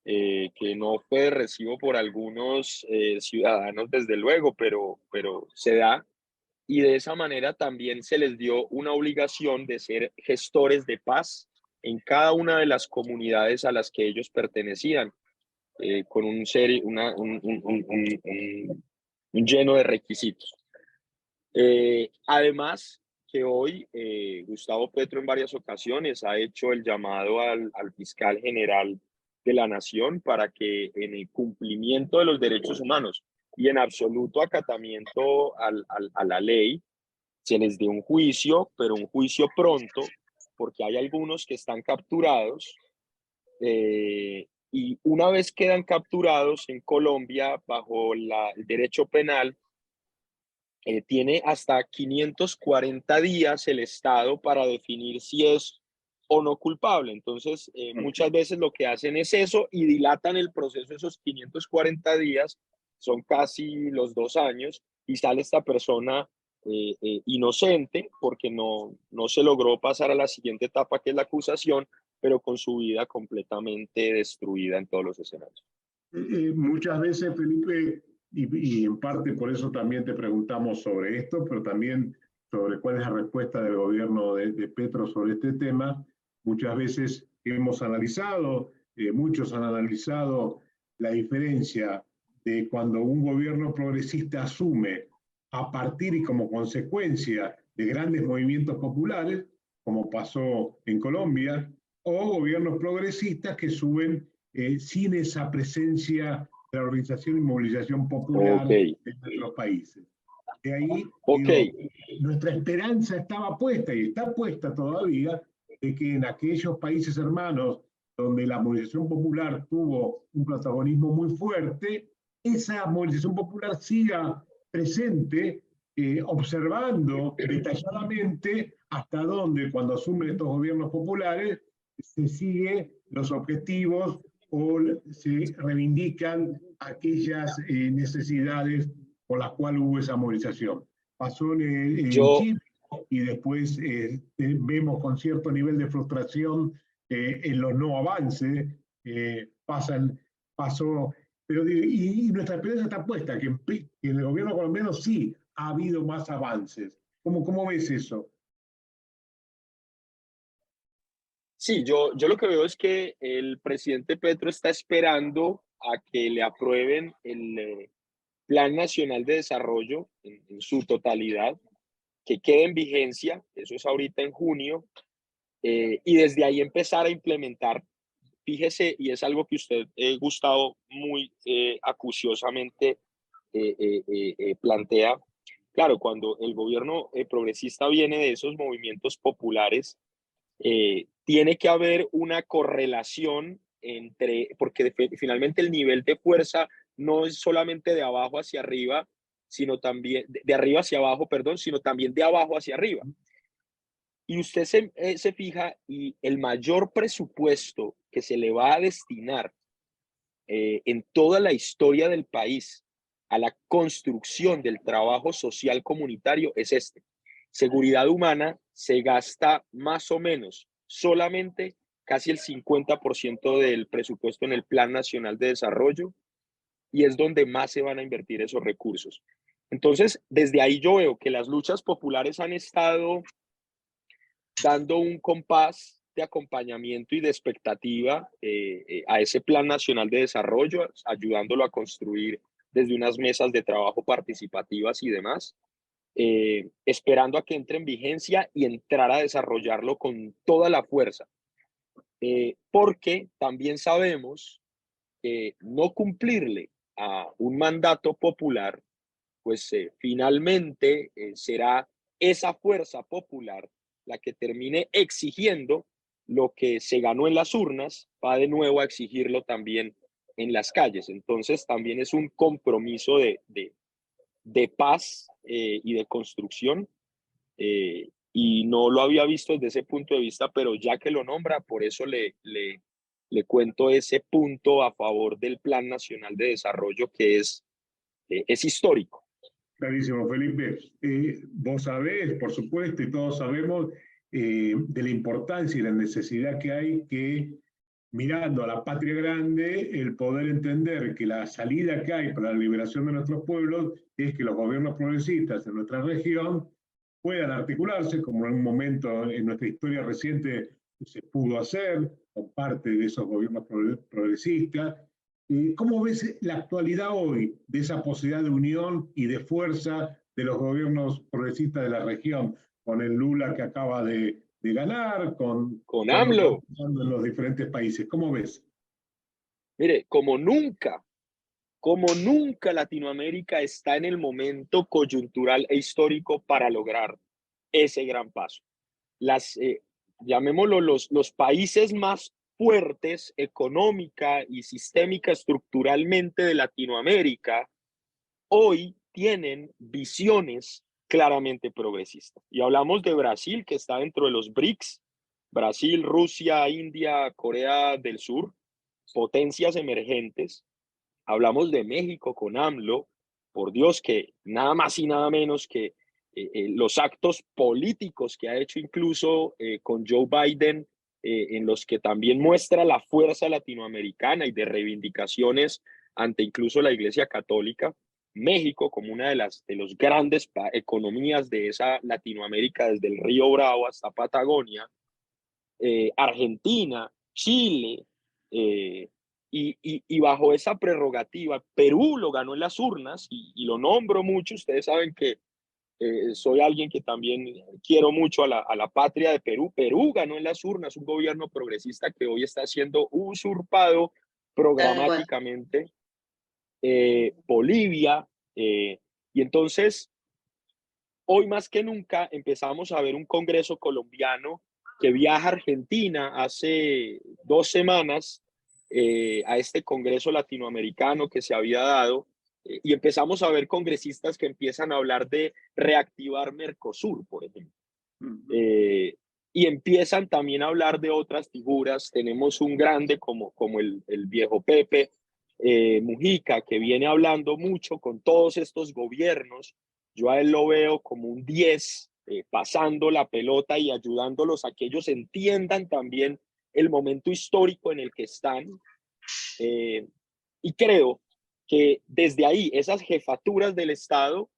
que no fue de recibo por algunos ciudadanos, desde luego, pero se da. Y de esa manera también se les dio una obligación de ser gestores de paz en cada una de las comunidades a las que ellos pertenecían, con un lleno de requisitos. Además, que hoy Gustavo Petro en varias ocasiones ha hecho el llamado al fiscal general de la Nación para que en el cumplimiento de los derechos humanos y en absoluto acatamiento a la ley, se les dé un juicio, pero un juicio pronto, porque hay algunos que están capturados y una vez quedan capturados en Colombia bajo el derecho penal, tiene hasta 540 días el Estado para definir si es o no culpable. Entonces, muchas veces lo que hacen es eso y dilatan el proceso esos 540 días, son casi los 2 años, y sale esta persona inocente porque no se logró pasar a la siguiente etapa, que es la acusación, pero con su vida completamente destruida en todos los escenarios. Muchas veces, Felipe, y en parte por eso también te preguntamos sobre esto, pero también sobre cuál es la respuesta del gobierno de Petro sobre este tema. Muchas veces hemos analizado, muchos han analizado la diferencia de cuando un gobierno progresista asume a partir y como consecuencia de grandes movimientos populares, como pasó en Colombia, o gobiernos progresistas que suben sin esa presencia de la organización y movilización popular en nuestros países. De ahí, digo, nuestra esperanza estaba puesta y está puesta todavía de que en aquellos países hermanos donde la movilización popular tuvo un protagonismo muy fuerte, esa movilización popular siga presente, observando detalladamente hasta dónde, cuando asumen estos gobiernos populares, se sigue los objetivos o se reivindican aquellas necesidades por las cuales hubo esa movilización. Pasó en Chile y después vemos con cierto nivel de frustración en los no avances, pasó, pero y nuestra esperanza está puesta, que en el gobierno colombiano sí ha habido más avances. ¿Cómo ves eso? Sí, yo lo que veo es que el presidente Petro está esperando a que le aprueben el Plan Nacional de Desarrollo en su totalidad, que quede en vigencia, eso es ahorita en junio, y desde ahí empezar a implementar. Fíjese, y es algo que usted, Gustavo, muy acuciosamente plantea. Claro, cuando el gobierno progresista viene de esos movimientos populares, tiene que haber una correlación entre, porque finalmente el nivel de fuerza no es solamente de abajo hacia arriba, sino también de arriba hacia abajo, perdón, sino también de abajo hacia arriba. Y usted se fija y el mayor presupuesto que se le va a destinar en toda la historia del país a la construcción del trabajo social comunitario es este. Seguridad humana se gasta más o menos solamente casi el 50% del presupuesto en el Plan Nacional de Desarrollo y es donde más se van a invertir esos recursos. Entonces, desde ahí yo veo que las luchas populares han estado dando un compás de acompañamiento y de expectativa a ese Plan Nacional de Desarrollo, ayudándolo a construir desde unas mesas de trabajo participativas y demás, esperando a que entre en vigencia y entrar a desarrollarlo con toda la fuerza. Porque también sabemos que no cumplirle a un mandato popular, pues finalmente será esa fuerza popular la que termine exigiendo lo que se ganó en las urnas, va de nuevo a exigirlo también en las calles. Entonces también es un compromiso de paz y de construcción. Y no lo había visto desde ese punto de vista, pero ya que lo nombra, por eso le cuento ese punto a favor del Plan Nacional de Desarrollo que es histórico. Clarísimo, Felipe. Vos sabés, por supuesto, y todos sabemos de la importancia y la necesidad que hay que, mirando a la patria grande, el poder entender que la salida que hay para la liberación de nuestros pueblos es que los gobiernos progresistas en nuestra región puedan articularse, como en un momento en nuestra historia reciente se pudo hacer, con parte de esos gobiernos progresistas. ¿Cómo ves la actualidad hoy de esa posibilidad de unión y de fuerza de los gobiernos progresistas de la región, con el Lula que acaba de ganar, con AMLO en los diferentes países? ¿Cómo ves? Mire, como nunca Latinoamérica está en el momento coyuntural e histórico para lograr ese gran paso. Llamémoslo los países más fuertes económica y sistémica estructuralmente de Latinoamérica hoy tienen visiones claramente progresistas. Y hablamos de Brasil, que está dentro de los BRICS, Brasil, Rusia, India, Corea del Sur, potencias emergentes. Hablamos de México con AMLO, por Dios, que nada más y nada menos que los actos políticos que ha hecho incluso con Joe Biden, en los que también muestra la fuerza latinoamericana y de reivindicaciones ante incluso la Iglesia Católica. México como una de las grandes economías de esa Latinoamérica, desde el Río Bravo hasta Patagonia, Argentina, Chile, y bajo esa prerrogativa, Perú lo ganó en las urnas y lo nombro mucho. Ustedes saben que soy alguien que también quiero mucho a la patria de Perú. Perú ganó en las urnas un gobierno progresista que hoy está siendo usurpado programáticamente. Bolivia, y entonces hoy más que nunca empezamos a ver un Congreso colombiano que viaja a Argentina hace 2 semanas a este Congreso latinoamericano que se había dado, y empezamos a ver congresistas que empiezan a hablar de reactivar Mercosur, por ejemplo. Y empiezan también a hablar de otras figuras. Tenemos un grande como el viejo Pepe Mujica, que viene hablando mucho con todos estos gobiernos. Yo a él lo veo como un 10, pasando la pelota y ayudándolos a que ellos entiendan también el momento histórico en el que están. Y creo que desde ahí, esas jefaturas del Estado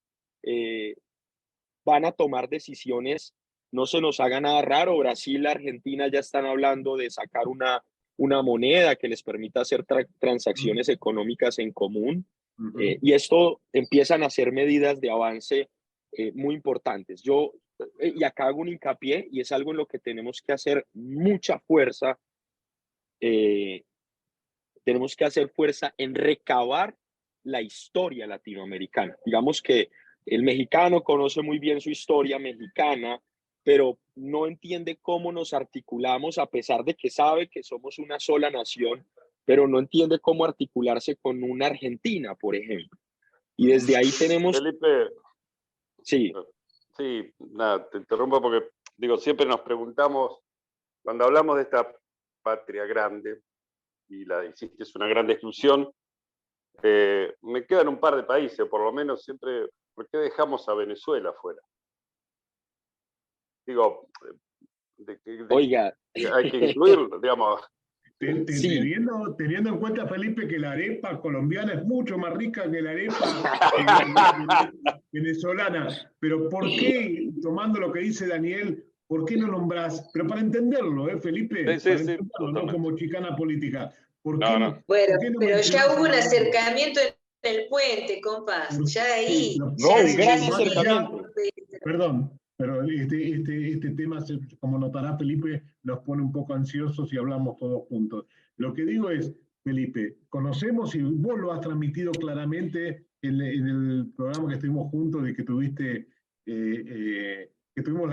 van a tomar decisiones no se nos haga nada raro. Brasil, Argentina ya están hablando de sacar una moneda que les permita hacer transacciones económicas en común. Y esto empiezan a ser medidas de avance muy importantes. Y acá hago un hincapié, y es algo en lo que tenemos que hacer mucha fuerza. Tenemos que hacer fuerza en recabar la historia latinoamericana. Digamos que el mexicano conoce muy bien su historia mexicana, pero no entiende cómo nos articulamos, a pesar de que sabe que somos una sola nación, pero no entiende cómo articularse con una Argentina, por ejemplo. Y desde ahí tenemos... Felipe, Sí. Sí, nada, te interrumpo porque, digo, siempre nos preguntamos, cuando hablamos de esta patria grande, y la hiciste es una gran descripción, me quedan un par de países, por lo menos siempre, ¿por qué dejamos a Venezuela fuera? Digo, Oiga, hay que incluirlo, digamos. sí. Teniendo en cuenta, Felipe, que la arepa colombiana es mucho más rica que la arepa venezolana. Pero ¿por qué, tomando lo que dice Daniel, por qué no nombrás? Pero para entenderlo, Felipe, Sí, para sí, entenderlo, no como chicana política. ¿Por qué no, no? no. Bueno, ¿por qué no pero ya mencionás hubo un a Maduro? acercamiento en el puente, compas. Ya ahí. No, No, un gran más allá, acercamiento. perdón, pero este tema, como notará Felipe, nos pone un poco ansiosos y hablamos todos juntos. Lo que digo es, Felipe, conocemos y vos lo has transmitido claramente en el programa que estuvimos juntos y que tuviste, que tuvimos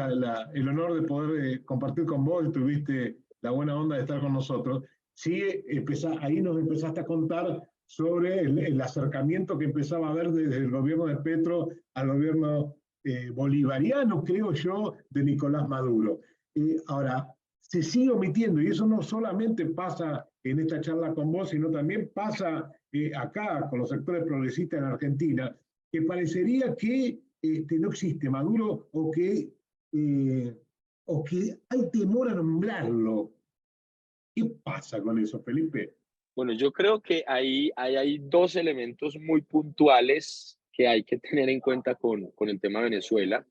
el honor de poder compartir con vos y tuviste la buena onda de estar con nosotros. Sí, ahí nos empezaste a contar sobre el acercamiento que empezaba a haber desde el gobierno de Petro al gobierno bolivariano, creo yo, de Nicolás Maduro. Ahora, se sigue omitiendo, y eso no solamente pasa en esta charla con vos, sino también pasa acá con los sectores progresistas en Argentina, que parecería que no existe Maduro o que hay temor a nombrarlo. ¿Qué pasa con eso, Felipe? Bueno, yo creo que ahí hay dos elementos muy puntuales que hay que tener en cuenta con el tema de Venezuela.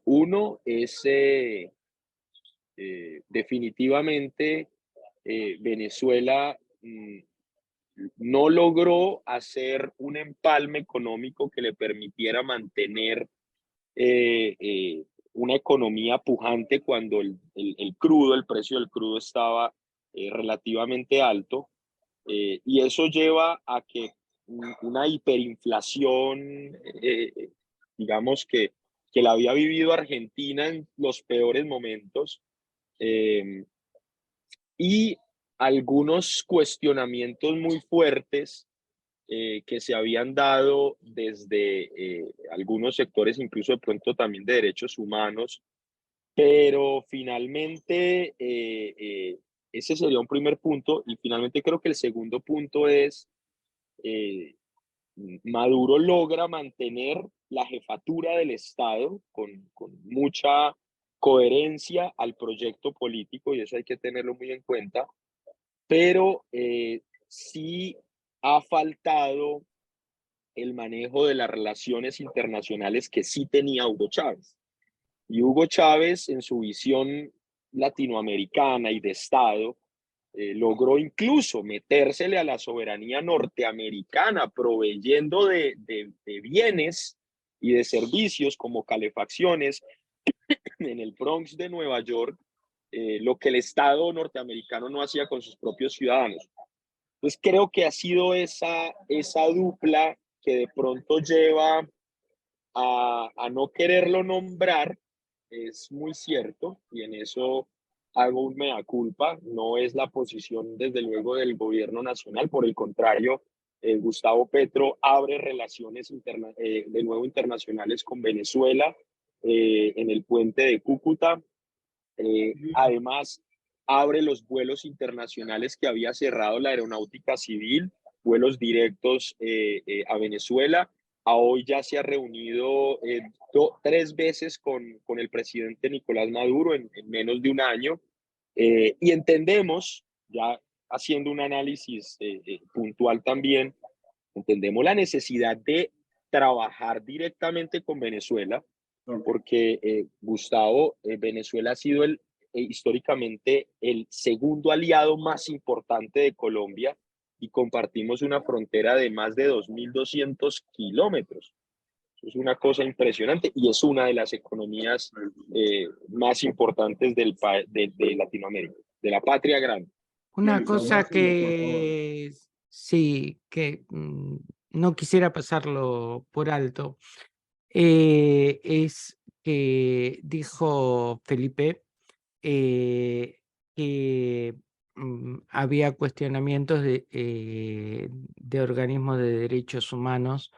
Uno es definitivamente Venezuela no logró hacer un empalme económico que le permitiera mantener una economía pujante cuando el precio del crudo estaba relativamente alto, y eso lleva a que una hiperinflación, digamos que la había vivido Argentina en los peores momentos, y algunos cuestionamientos muy fuertes que se habían dado desde algunos sectores, incluso de pronto también de derechos humanos, pero finalmente ese sería un primer punto, y finalmente creo que el segundo punto es Maduro logra mantener la jefatura del Estado con mucha coherencia al proyecto político, y eso hay que tenerlo muy en cuenta, pero sí ha faltado el manejo de las relaciones internacionales que sí tenía Hugo Chávez. Y Hugo Chávez, en su visión latinoamericana y de Estado, logró incluso metérsele a la soberanía norteamericana, proveyendo de bienes y de servicios como calefacciones en el Bronx de Nueva York, lo que el Estado norteamericano no hacía con sus propios ciudadanos. Entonces creo que ha sido esa dupla que de pronto lleva a no quererlo nombrar, es muy cierto, y en eso hago un mea culpa. No es la posición, desde luego, del gobierno nacional. Por el contrario, Gustavo Petro abre relaciones de nuevo internacionales con Venezuela en el puente de Cúcuta. Además, abre los vuelos internacionales que había cerrado la aeronáutica civil, vuelos directos a Venezuela. A hoy ya se ha reunido 3 veces con el presidente Nicolás Maduro en menos de un año, y entendemos, ya haciendo un análisis puntual también, entendemos la necesidad de trabajar directamente con Venezuela, porque Gustavo, Venezuela ha sido históricamente el segundo aliado más importante de Colombia y compartimos una frontera de más de 2.200 kilómetros. Eso es una cosa impresionante y es una de las economías más importantes de Latinoamérica, de la patria grande. Una cosa que sí, que no quisiera pasarlo por alto, es que dijo Felipe que había cuestionamientos de organismos de derechos humanos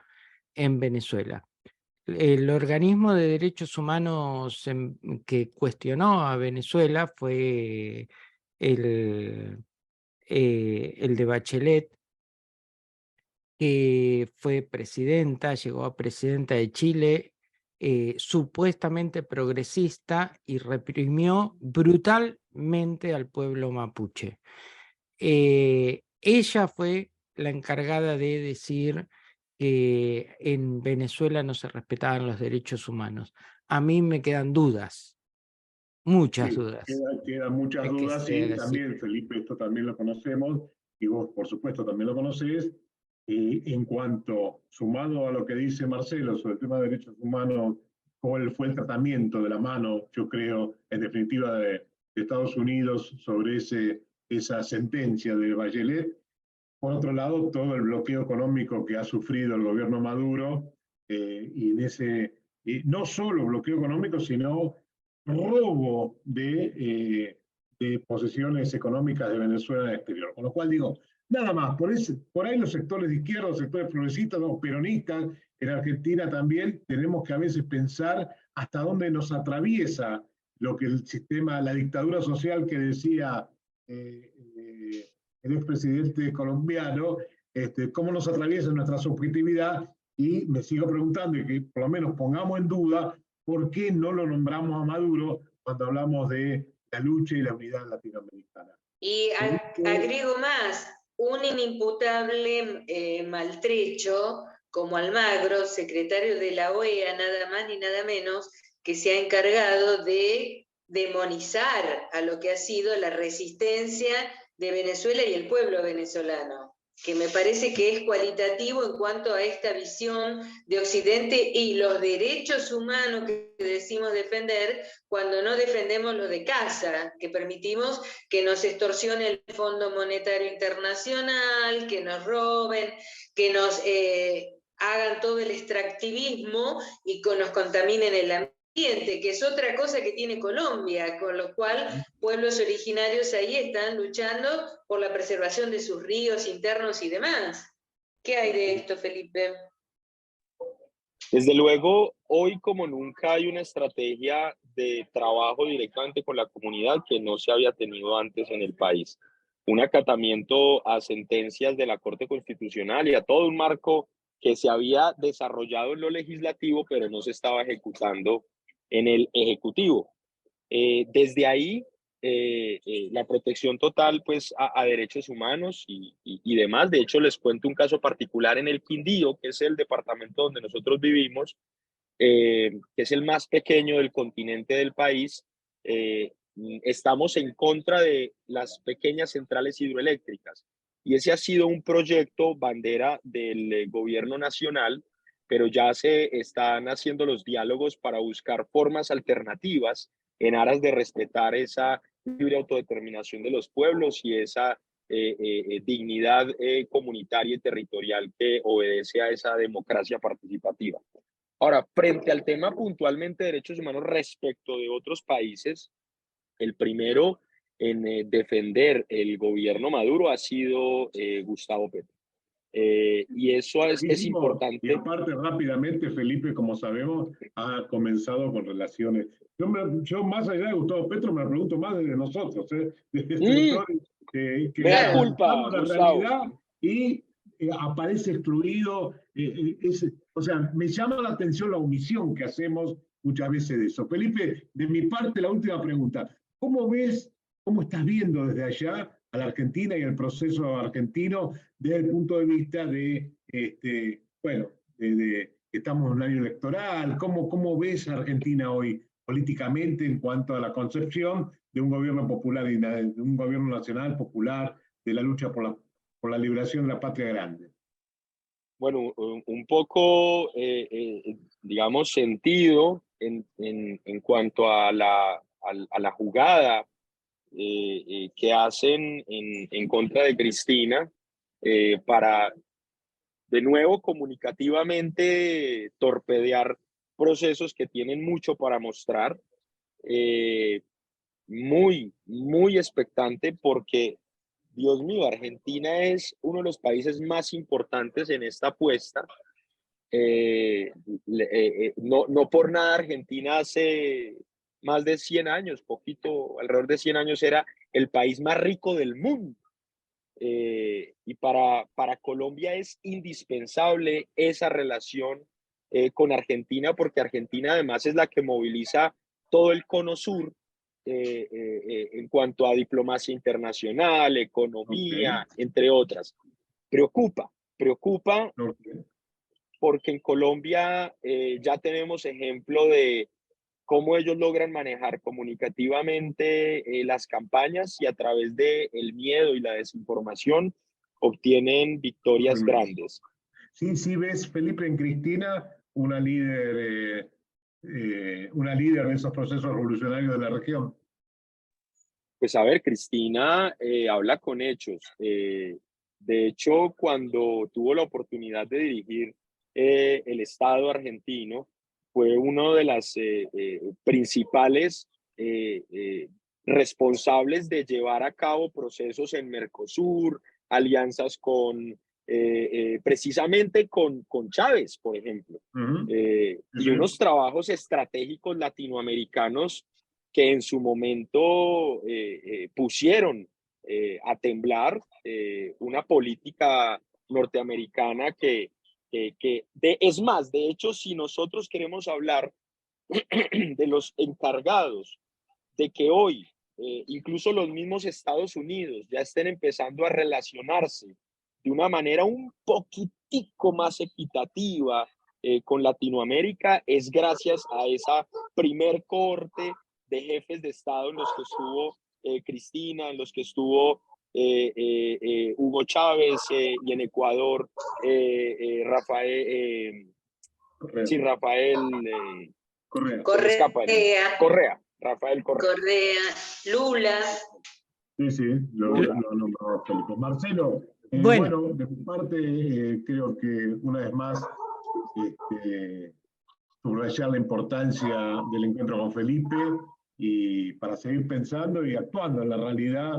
en Venezuela. El organismo de derechos humanos que cuestionó a Venezuela fue el de Bachelet, que fue presidenta, llegó a presidenta de Chile, supuestamente progresista, y reprimió brutalmente al pueblo mapuche. Ella fue la encargada de decir que en Venezuela no se respetaban los derechos humanos. A mí me quedan dudas, muchas dudas. Quedan muchas dudas y también, Felipe, esto también lo conocemos y vos, por supuesto, también lo conocés. En cuanto, sumado a lo que dice Marcelo sobre el tema de derechos humanos, cuál fue el tratamiento de la mano, yo creo, en definitiva, de Estados Unidos sobre esa sentencia de Bachelet. Por otro lado, todo el bloqueo económico que ha sufrido el gobierno Maduro, y en ese, no solo bloqueo económico, sino robo de posesiones económicas de Venezuela en el exterior. Con lo cual digo, nada más, por ahí los sectores de izquierda, los sectores progresistas, los peronistas, en Argentina también tenemos que a veces pensar hasta dónde nos atraviesa lo que el sistema, la dictadura social que decía el expresidente colombiano, cómo nos atraviesa nuestra subjetividad, y me sigo preguntando, y que por lo menos pongamos en duda, ¿por qué no lo nombramos a Maduro cuando hablamos de la lucha y la unidad latinoamericana? Y agrego más, un inimputable maltrecho como Almagro, secretario de la OEA, nada más ni nada menos, que se ha encargado de demonizar a lo que ha sido la resistencia de Venezuela y el pueblo venezolano, que me parece que es cualitativo en cuanto a esta visión de Occidente y los derechos humanos que decimos defender cuando no defendemos los de casa, que permitimos que nos extorsione el Fondo Monetario Internacional, que nos roben, que nos hagan todo el extractivismo y que nos contaminen el ambiente, que es otra cosa que tiene Colombia, con lo cual pueblos originarios ahí están luchando por la preservación de sus ríos internos y demás. ¿Qué hay de esto, Felipe? Desde luego, hoy como nunca hay una estrategia de trabajo directamente con la comunidad que no se había tenido antes en el país. Un acatamiento a sentencias de la Corte Constitucional y a todo un marco que se había desarrollado en lo legislativo, pero no se estaba ejecutando en el ejecutivo. Desde ahí, la protección total pues, a derechos humanos y demás. De hecho, les cuento un caso particular en el Quindío, que es el departamento donde nosotros vivimos, que es el más pequeño del continente del país. Estamos en contra de las pequeñas centrales hidroeléctricas. Y ese ha sido un proyecto bandera del gobierno nacional, pero ya se están haciendo los diálogos para buscar formas alternativas en aras de respetar esa libre autodeterminación de los pueblos y esa dignidad comunitaria y territorial que obedece a esa democracia participativa. Ahora, frente al tema puntualmente de derechos humanos respecto de otros países, el primero en defender el gobierno Maduro ha sido Gustavo Petro. Y eso es importante. Y aparte, rápidamente, Felipe, como sabemos, ha comenzado con relaciones. Yo más allá de Gustavo Petro, me lo pregunto más desde nosotros, que me da culpa, la Gustavo. realidad y aparece excluido. O sea, me llama la atención la omisión que hacemos muchas veces de eso. Felipe, de mi parte, la última pregunta. ¿Cómo ves, cómo estás viendo desde allá a la Argentina y el proceso argentino desde el punto de vista de, que estamos en un año electoral. ¿Cómo ves a Argentina hoy políticamente en cuanto a la concepción de un gobierno popular, de un gobierno nacional popular, de la lucha por la liberación de la patria grande? Bueno, un poco, digamos, sentido en cuanto a la jugada que hacen en contra de Cristina para, de nuevo, comunicativamente torpedear procesos que tienen mucho para mostrar. Muy, muy expectante porque, Dios mío, Argentina es uno de los países más importantes en esta apuesta. No por nada Argentina hace más de 100 años, poquito, alrededor de 100 años, era el país más rico del mundo. Y para Colombia es indispensable esa relación con Argentina, porque Argentina además es la que moviliza todo el cono sur en cuanto a diplomacia internacional, economía, entre otras. Preocupa Okay. porque en Colombia ya tenemos ejemplo de cómo ellos logran manejar comunicativamente las campañas y a través del miedo y la desinformación obtienen victorias grandes. Sí, ves, Felipe, en Cristina una líder de esos procesos revolucionarios de la región. Pues a ver, Cristina habla con hechos. De hecho, cuando tuvo la oportunidad de dirigir el Estado argentino, fue uno de las principales responsables de llevar a cabo procesos en Mercosur, alianzas con precisamente con Chávez, por ejemplo, y unos trabajos estratégicos latinoamericanos que en su momento pusieron a temblar una política norteamericana es más, de hecho, si nosotros queremos hablar de los encargados de que hoy incluso los mismos Estados Unidos ya estén empezando a relacionarse de una manera un poquitico más equitativa con Latinoamérica, es gracias a esa primer corte de jefes de Estado en los que estuvo Cristina, en los que estuvo Hugo Chávez y en Ecuador Rafael Rafael Correa, Lula. Sí, lo nombró Felipe. Marcelo, bueno, de mi parte creo que una vez más subrayar la importancia del encuentro con Felipe y para seguir pensando y actuando en la realidad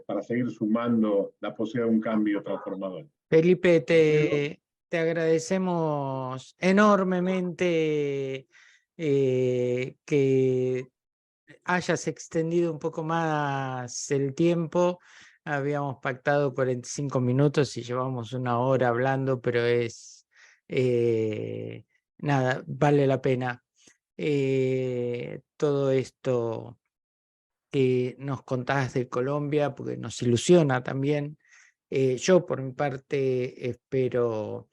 para seguir sumando la posibilidad de un cambio transformador. Felipe, te agradecemos enormemente que hayas extendido un poco más el tiempo. Habíamos pactado 45 minutos y llevamos 1 hora hablando, pero nada, vale la pena. Todo esto que nos contás de Colombia, porque nos ilusiona también. Yo por mi parte espero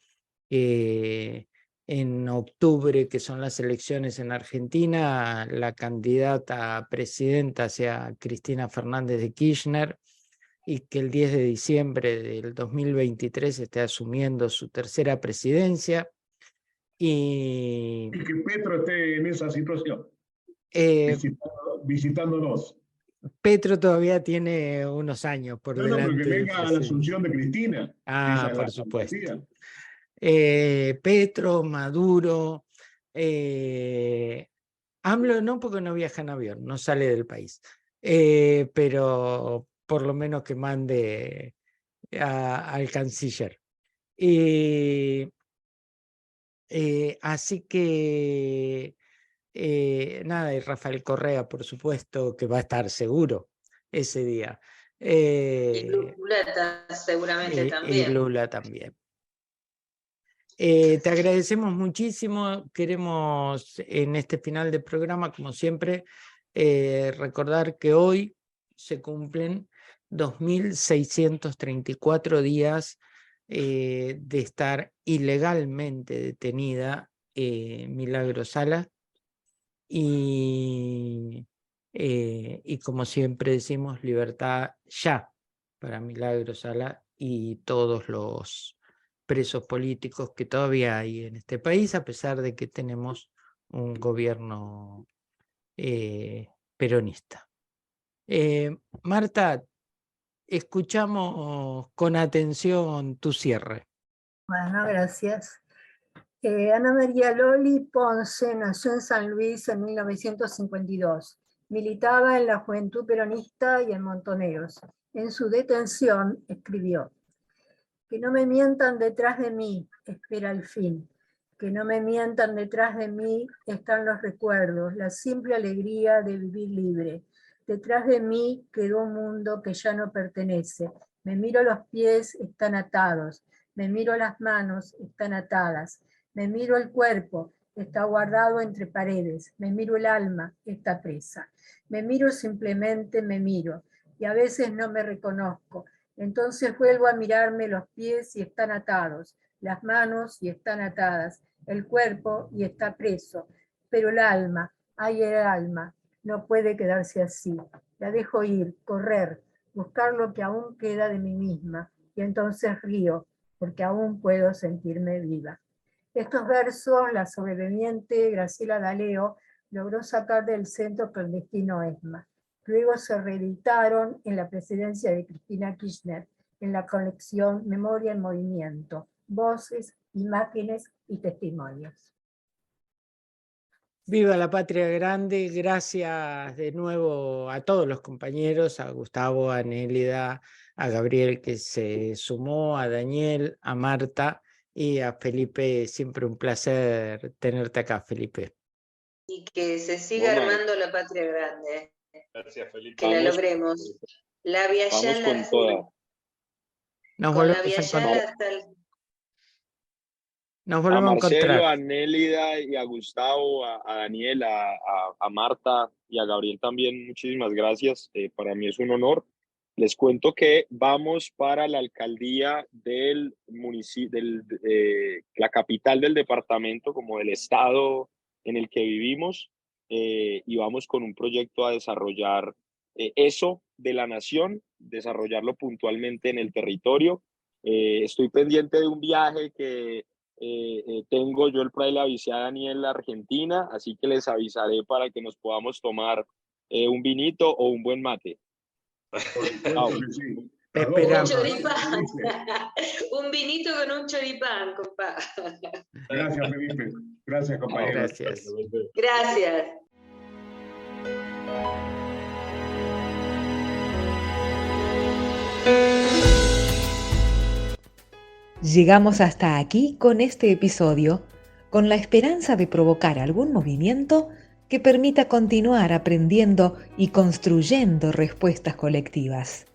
que en octubre, que son las elecciones en Argentina, la candidata a presidenta sea Cristina Fernández de Kirchner y que el 10 de diciembre del 2023 esté asumiendo su tercera presidencia. Y que Petro esté en esa situación, visitándonos. Petro todavía tiene unos años por delante. No, pero que venga a la asunción de Cristina. Por supuesto. Petro, Maduro, AMLO no, porque no viaja en avión, no sale del país, pero por lo menos que mande al canciller. Así que nada, y Rafael Correa, por supuesto, que va a estar seguro ese día. Y Lula seguramente también. Y Lula también. Te agradecemos muchísimo. Queremos en este final de programa, como siempre, recordar que hoy se cumplen 2.634 días de estar ilegalmente detenida Milagro Sala y como siempre decimos, libertad ya para Milagro Sala y todos los presos políticos que todavía hay en este país, a pesar de que tenemos un gobierno peronista. Marta, escuchamos con atención tu cierre. Bueno, gracias. Ana María Loli Ponce nació en San Luis en 1952. Militaba en la Juventud Peronista y en Montoneros. En su detención escribió: que no me mientan detrás de mí, espera el fin. Que no me mientan detrás de mí están los recuerdos, la simple alegría de vivir libre. Detrás de mí quedó un mundo que ya no pertenece. Me miro los pies, están atados. Me miro las manos, están atadas. Me miro el cuerpo, está guardado entre paredes. Me miro el alma, está presa. Me miro simplemente, me miro. Y a veces no me reconozco. Entonces vuelvo a mirarme los pies y están atados. Las manos y están atadas. El cuerpo y está preso. Pero el alma, ay, el alma, no puede quedarse así. La dejo ir, correr, buscar lo que aún queda de mí misma. Y entonces río, porque aún puedo sentirme viva. Estos versos, la sobreviviente Graciela D'Aleo logró sacar del centro clandestino ESMA. Luego se reeditaron en la presidencia de Cristina Kirchner, en la colección Memoria en Movimiento, Voces, Imágenes y Testimonios. Viva la patria grande, gracias de nuevo a todos los compañeros, a Gustavo, a Nélida, a Gabriel que se sumó, a Daniel, a Marta y a Felipe. Siempre un placer tenerte acá, Felipe. Y que se siga armando la patria grande. Gracias, Felipe. Que la logremos. La Viayala. Vamos con toda. Nos con la volvemos a Viayala encontrar. hasta el... Nos A volvemos a Marcelo, encontrar. a Nélida y a Gustavo, a Daniel, a Marta y a Gabriel también, muchísimas gracias. Para mí es un honor. Les cuento que vamos para la alcaldía del municipio, la capital del departamento, como del estado en el que vivimos, y vamos con un proyecto a desarrollar eso de la nación, desarrollarlo puntualmente en el territorio. Estoy pendiente de un viaje que tengo, yo el le avisé a Daniel a Argentina, así que les avisaré para que nos podamos tomar un vinito o un buen mate. Por supuesto que sí. Te Las dos esperamos. cosas, Choripán. dice. Un vinito con un choripán, compa. Gracias, Felipe. Gracias, compañero. Gracias. Gracias. Llegamos hasta aquí con este episodio, con la esperanza de provocar algún movimiento que permita continuar aprendiendo y construyendo respuestas colectivas.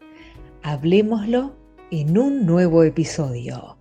Hablemoslo en un nuevo episodio.